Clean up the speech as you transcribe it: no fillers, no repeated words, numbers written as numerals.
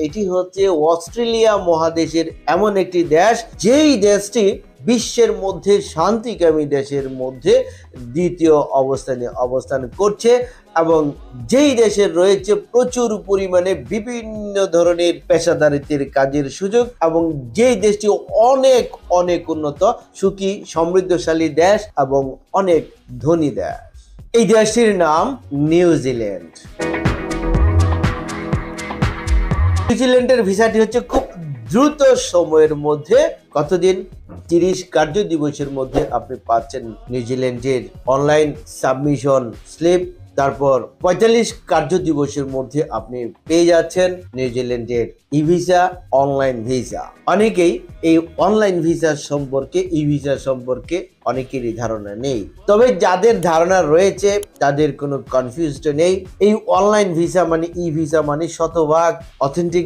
এটি হচ্ছে অস্ট্রেলিয়া মহাদেশের এমন একটি দেশ, যেই দেশটি বিশ্বের মধ্যে শান্তিকামী দেশের মধ্যে দ্বিতীয় অবস্থানে অবস্থান করছে এবং যেই দেশের রয়েছে প্রচুর পরিমাণে বিভিন্ন ধরনের পেশাদারিত্বের কাজের সুযোগ এবং যেই দেশটি অনেক অনেক উন্নত, সুখী, সমৃদ্ধশালী দেশ এবং অনেক ধনী দেশ। এই দেশটির নাম নিউজিল্যান্ড। নিউজিল্যান্ডের ভিসাটি হচ্ছে খুব দ্রুত সময়ের মধ্যে, কতদিন, 30 কার্য দিবসের মধ্যে আপনি পাচ্ছেন নিউজিল্যান্ডের অনলাইন সাবমিশন স্লিপ। তারপর 45 কার্য দিবসের মধ্যে আপনি পেয়ে যাচ্ছেন নিউজিল্যান্ডের ই ভিসা, অনলাইন ভিসা। অনেকেই এই অনলাইন ভিসা সম্পর্কে, ই ভিসা সম্পর্কে অনেকেরই ধারণা নেই, তবে যাদের ধারণা রয়েছে তাদের কোনো কনফিউজড নেই। এই অনলাইন ভিসা মানে, ই ভিসা মানে শতভাগ অথেন্টিক